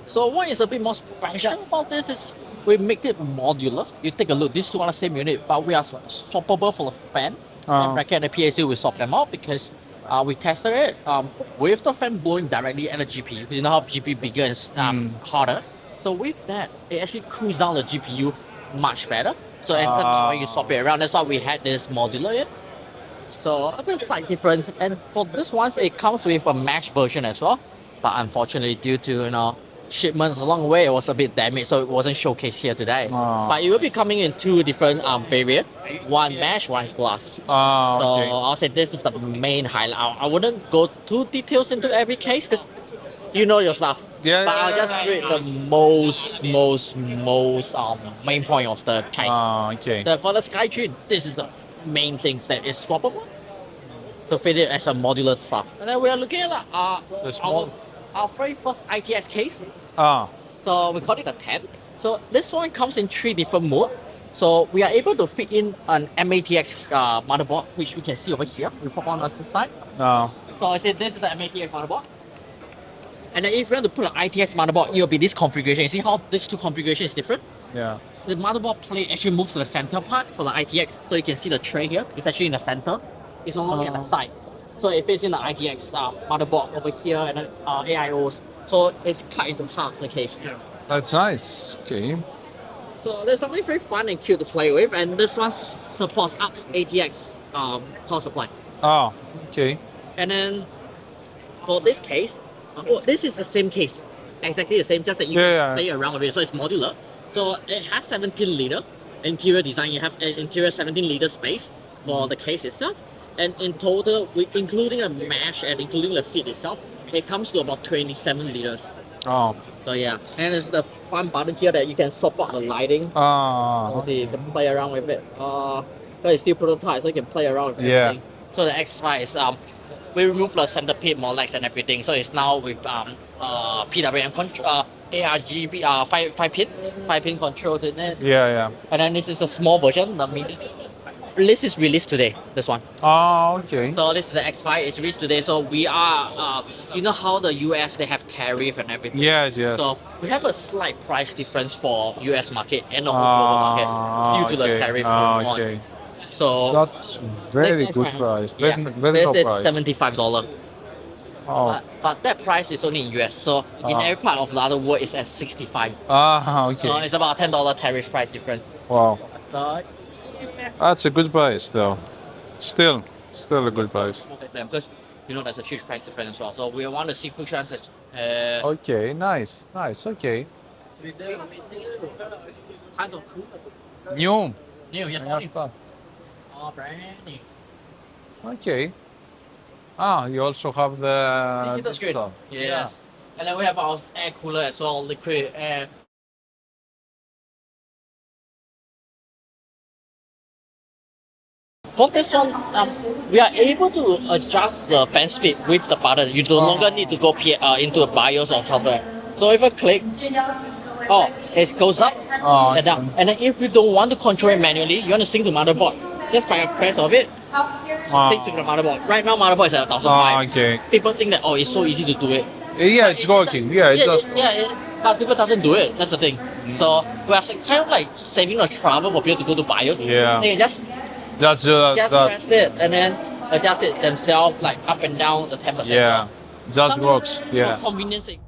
So what is a bit more special about this is we make it modular. You take a look, these two are the same unit, but we are swappable for the fan and bracket and the PAC. We swap them out because we tested it with the fan blowing directly at the GPU. You know how GPU bigger and hotter. So with that, it actually cools down the GPU much better. So when you swap it around, that's why we had this modular in. So a bit slight difference. And for this one, it comes with a mesh version as well. But unfortunately, due to shipments along the way, it was a bit damaged, so it wasn't showcased here today. But it will be coming in two different variants, one mesh, one glass. So I'll say this is the main highlight. I wouldn't go too details into every case because you know your stuff. But I'll just read the most main point of the case. So for the Skytree, this is the main things that is swappable to fit it as a modular stuff. And then we are looking at our very first ITX case. So we call it a 10. So this one comes in 3 different modes. So we are able to fit in an MATX motherboard, which we can see over here. We pop on the side. So I said this is the MATX motherboard. And then if you want to put an ITX motherboard, it will be this configuration. You see how these two configurations is different? Yeah. The motherboard plate actually moves to the center part for the ITX. So you can see the tray here. It's actually in the center. It's no longer at the side. So it fits in the ITX motherboard over here and then AIOs. So it's cut into half the case. That's nice. Okay. So there's something very fun and cute to play with, and this one supports up ATX power supply. Okay. And then for this case, this is the same case, exactly the same, just that you can play around with it. So it's modular. So it has 17 liter interior design. You have an interior 17 liter space for the case itself. And in total, including the mesh and including the feet itself, it comes to about 27 liters. So yeah, and it's the fun button here that you can swap out the lighting. Obviously, you can play around with it. It's still prototype, so you can play around with everything. So the X5 is we removed the centipede, molex, and everything. So it's now with PWM control, ARGB 5-pin control in it. And then this is a small version, the mini. This is released today, this one. Okay. So this is the X5, it's released today. So we are, you know how the US, they have tariff and everything? Yes. So we have a slight price difference for US market and the whole global market due to the tariff going on. So that's very good price. Very this low is price. $75. But that price is only in US. So in every part of the other world, it's at 65. Okay. So it's about $10 tariff price difference. Wow. So that's a good price though. Still a good price. Because there's a huge price difference as well. So we want to see which ones is Okay, nice. Okay. Kinds of cool. New, yes. Brand new. Okay. You also have the digital screen. Yes. And then we have our air cooler as well, liquid air. For this one, we are able to adjust the fan speed with the button. You no longer need to go into the BIOS or software. So if I click, it goes up and down. And then if you don't want to control it manually, you want to sync to motherboard, just by a press of it, sync to the motherboard. Right now, motherboard is at 1005. Okay. People think that it's so easy to do it. It's working. But people doesn't do it. That's the thing. So we are kind of like saving the trouble for people to go to BIOS. They can just press it and then adjust it themselves, like up and down the temperature. Just works. For convenience sake.